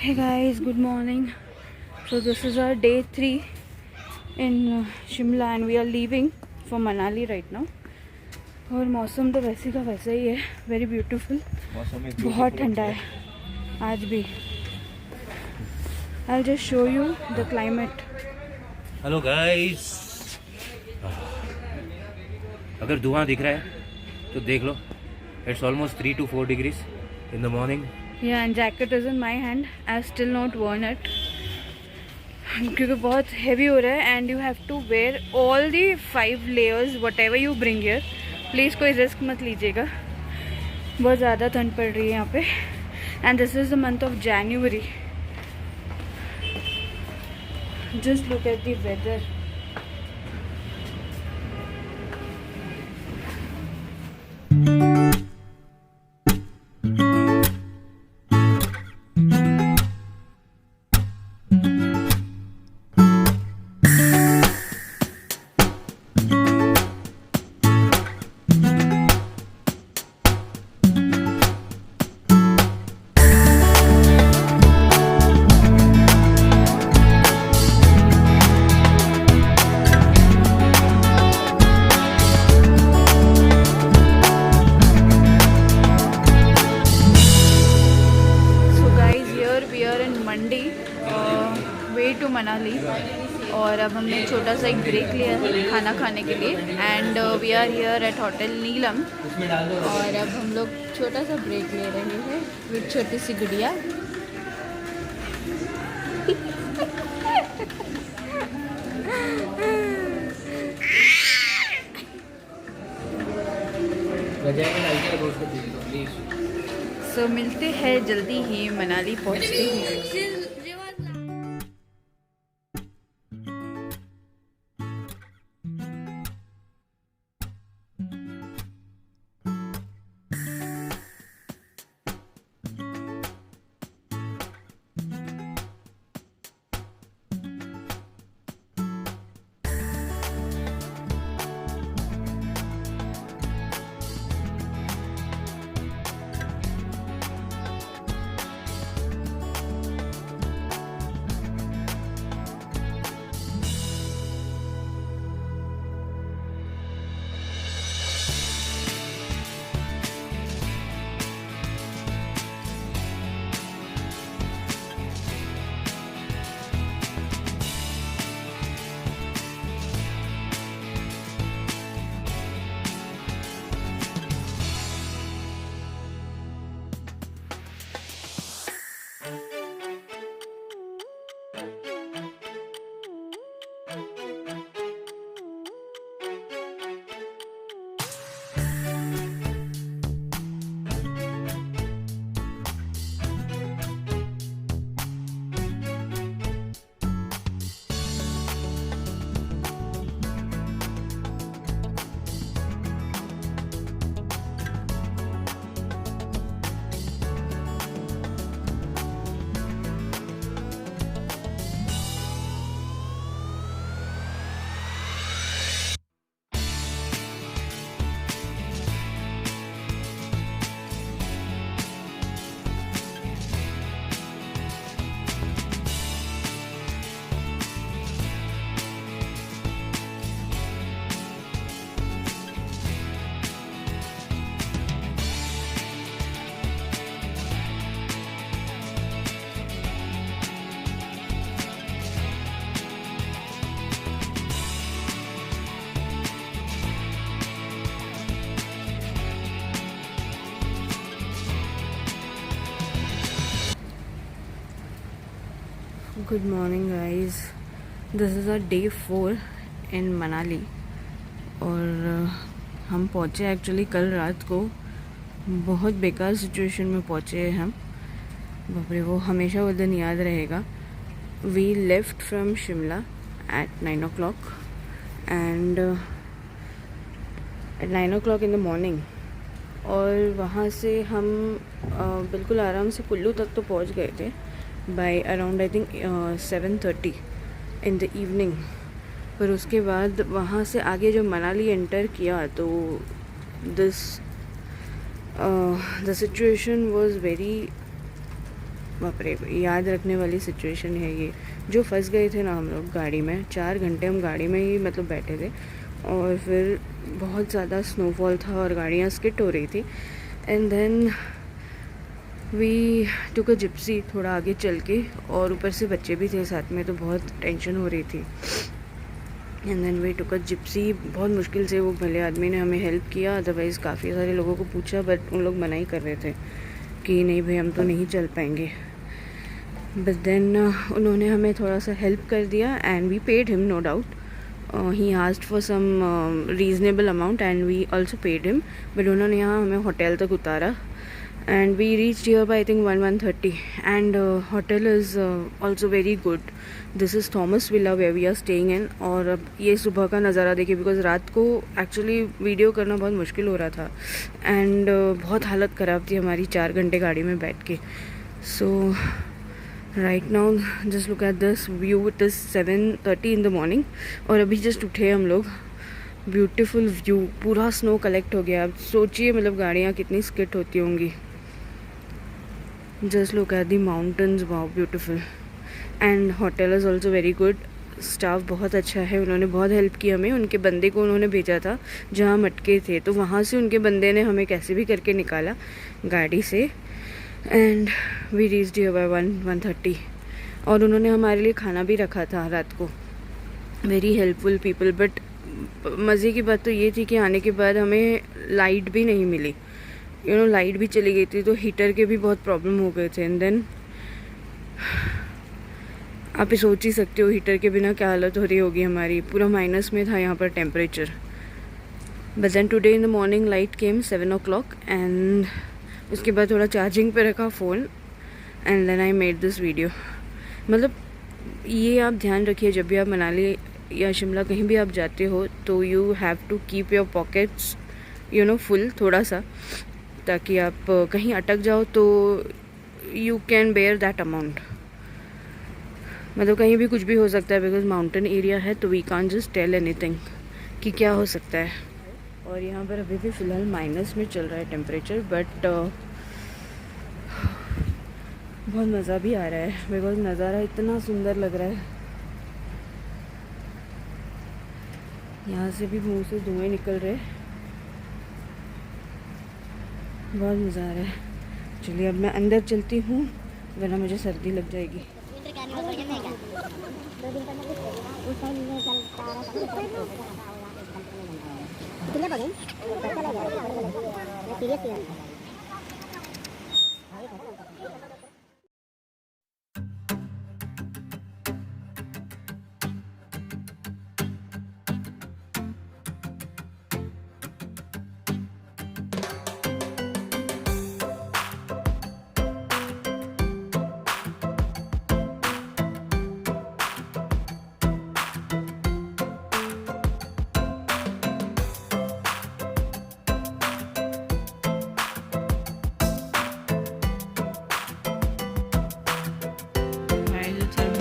Hey guys, good morning. So this is our day 3 in Shimla and we are leaving for Manali right now. और मौसम तो वैसे का वैसा ही है, वेरी ब्यूटीफुल. बहुत ठंडा है आज भी. I'll just show you the climate. Hello guys, अगर धुआं दिख रहा है तो देख लो. It's almost 3 to 4 degrees in the morning. Yeah, and jacket is in my hand. I've still not worn it क्योंकि बहुत heavy हो रहा है and you have to wear all the 5 layers whatever you bring here. Please कोई risk मत लीजिएगा, बहुत ज़्यादा ठंड पड़ रही है यहाँ पे. And this is the month of January. Just look at the weather. Way to Manali. और अब हमने छोटा सा एक ब्रेक लिया है खाना खाने के लिए. And we are here at hotel Neelam. और अब हम लोग छोटा सा ब्रेक ले रहे हैं विद छोटी सी गुड़िया. सो मिलते हैं जल्दी ही मनाली पहुँचते ही. Good morning guys, this is our day 4 in Manali. और हम पहुँचे एक्चुअली कल रात को. बहुत बेकार सिचुएशन में पहुँचे हम. बाप रे, वो हमेशा वो दिन याद रहेगा. We left from Shimla at 9 o'clock and at 9 o'clock in the morning. और वहाँ से हम बिल्कुल आराम से कुल्लू तक तो पहुँच गए थे by around I think 7:30 in the evening. पर उसके बाद वहाँ से आगे जब मनाली एंटर किया तो द सिचुएशन वाज वेरी बाप रे, याद रखने वाली सिचुएशन है ये। जो फंस गए थे ना हम लोग गाड़ी में, 4 घंटे हम गाड़ी में ही मतलब बैठे थे, और फिर बहुत ज़्यादा स्नोफॉल था और गाड़ियाँ स्किट हो रही थी। And then we took a gypsy थोड़ा आगे चल के, और ऊपर से बच्चे भी थे साथ में, तो बहुत टेंशन हो रही थी। And then we took a gypsy. बहुत मुश्किल से वो भले आदमी ने हमें हेल्प किया, अदरवाइज़ काफ़ी सारे लोगों को पूछा, बट उन लोग मना ही कर रहे थे कि नहीं भाई, हम तो नहीं चल पाएंगे। बट देन उन्होंने हमें थोड़ा सा हेल्प कर दिया, and we paid him, no doubt. He asked for some reasonable amount and we also paid him. But उन्होंने यहाँ हमें होटल तक उतारा, and we reached here by I think 1:30, and hotel is also very good. This is Thomas Villa where we are staying in. और अब ये सुबह का नज़ारा देखिए, बिकॉज रात को एक्चुअली वीडियो करना बहुत मुश्किल हो रहा था, एंड बहुत हालत ख़राब थी हमारी 4 घंटे गाड़ी में बैठ के। So right now just look at this view, it is 7:30 in the morning, और अभी जस्ट उठे हम लोग। ब्यूटीफुल व्यू, पूरा स्नो कलेक्ट हो गया। अब सोचिए मतलब गाड़ियाँ कितनी स्किट होती होंगी। Just look at the mountains, wow, beautiful. And hotel is also very good. Staff बहुत अच्छा है, उन्होंने बहुत हेल्प की हमें। उनके बंदे को उन्होंने भेजा था जहाँ हम अटके थे, तो वहाँ से उनके बंदे ने हमें कैसे भी करके निकाला गाड़ी से, and we reached here by 1:30। और उन्होंने हमारे लिए खाना भी रखा था रात को। Very helpful people. बट मज़े की बात तो ये थी कि आने के बाद हमें लाइट भी नहीं मिली, लाइट भी चली गई थी, तो हीटर के भी बहुत प्रॉब्लम हो गए थे। एंड देन आप सोच ही सकते हो हीटर के बिना क्या हालत हो रही होगी हमारी। पूरा माइनस में था यहाँ पर temperature. But then today in the morning light came 7 o'clock, and उसके बाद थोड़ा चार्जिंग पे रखा phone, and then I made this video. मतलब ये आप ध्यान रखिए, जब भी आप मनाली या शिमला कहीं भी आप जाते हो, तो you have to keep your pockets full थोड़ा सा, ताकि आप कहीं अटक जाओ तो you can bear that amount. मतलब कहीं भी कुछ भी हो सकता है, बिकॉज माउंटेन एरिया है, तो we can't just tell anything कि क्या हो सकता है। और यहाँ पर अभी भी फ़िलहाल माइनस में चल रहा है टेम्परेचर, बट बहुत मज़ा भी आ रहा है, बिकॉज नज़ारा इतना सुंदर लग रहा है। यहाँ से भी मुंह से धुएँ निकल रहे, बहुत मज़ा आ रहा है। चलिए अब मैं अंदर चलती हूँ, वरना मुझे सर्दी लग जाएगी।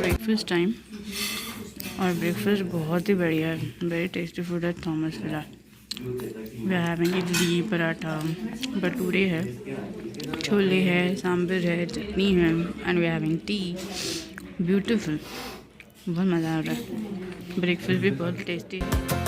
ब्रेकफास्ट टाइम, और ब्रेकफास्ट बहुत ही बढ़िया है। वेरी टेस्टी फूड है Thomas villa. We are having idli, paratha, bhature है, छोले है, सांभर है, चटनी है, and we are having tea. Beautiful, बहुत मज़ा आ रहा है। ब्रेकफास्ट भी बहुत टेस्टी है।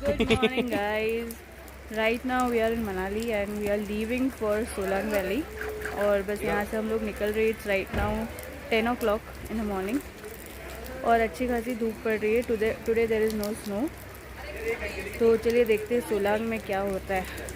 Good morning, guys. Right now we are in Manali and we are leaving for Solang Valley. और बस यहाँ से हम लोग निकल रहे हैं. It's right now 10 o'clock in the morning. और अच्छी खासी धूप पड़ रही है. Today there is no snow. तो चलिए देखते हैं सोलांग में क्या होता है.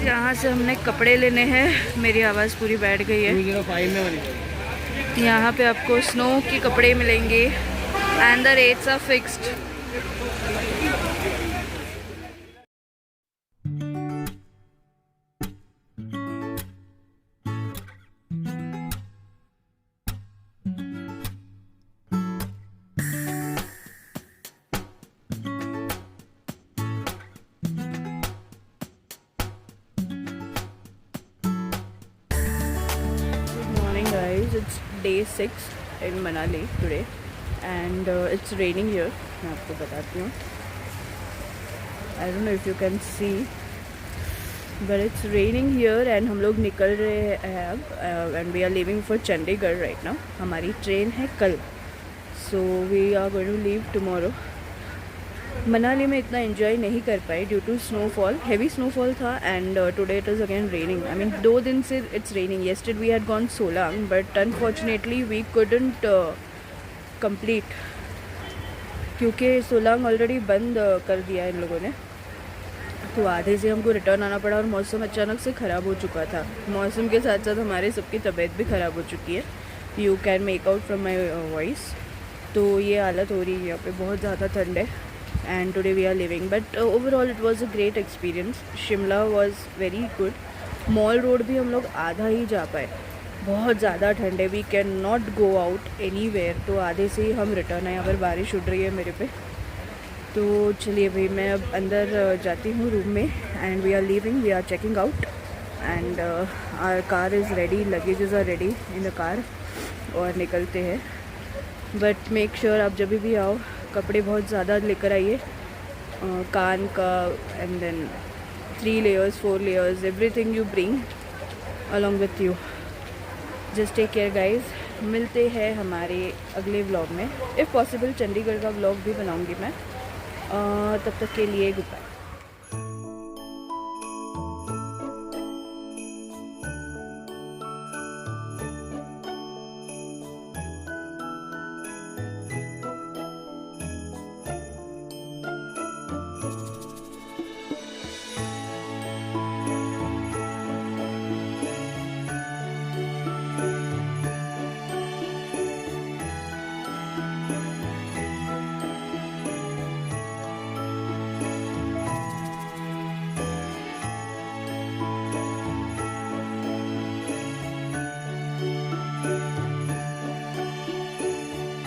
यहाँ से हमने कपड़े लेने हैं. मेरी आवाज़ पूरी बैठ गई है. 205 में वाली यहाँ पे आपको स्नो के कपड़े मिलेंगे and the rates are fixed. It's day 6 in Manali today and it's raining here. मैं आपको बताती हूँ. I don't know if you can see but it's raining here and हम लोग निकल रहे हैं अब and we are leaving for Chandigarh right now. हमारी ट्रेन है कल. So we are going to leave tomorrow. Manali में इतना एंजॉय नहीं कर पाए due to snowfall. Heavy snowfall था and today it is again raining. I mean 2 दिन से it's raining. Yesterday we had gone Solang but unfortunately we couldn't complete क्योंकि Solang already बंद कर दिया इन लोगों ने. तो आधे से हमको रिटर्न आना पड़ा और मौसम अचानक से ख़राब हो चुका था. मौसम के साथ साथ हमारे सबकी तबीयत भी ख़राब हो चुकी है. You can make out from my voice. तो ये हालत हो रही है. यहाँ पे बहुत ज़्यादा ठंड है. And today we are leaving but overall it was a great experience. Shimla was very good. Mall road भी हम लोग आधा ही जा पाए. बहुत ज़्यादा ठंड है. We cannot go out anywhere. तो आधे से ही हम रिटर्न आए. यहाँ पर बारिश उड़ रही है मेरे पे. तो चलिए भाई मैं अब अंदर जाती हूँ रूम में and we are leaving. We are checking out and our car is ready. Luggages are ready in the car और निकलते हैं. बट मेक श्योर आप जब भी आओ कपड़े बहुत ज़्यादा लेकर आइए. कान का and then 3 layers 4 layers everything you bring along with you. Just take care guys. मिलते हैं हमारे अगले व्लॉग में. इफ़ पॉसिबल चंडीगढ़ का व्लॉग भी बनाऊंगी मैं. तब तक के लिए गुड बाय.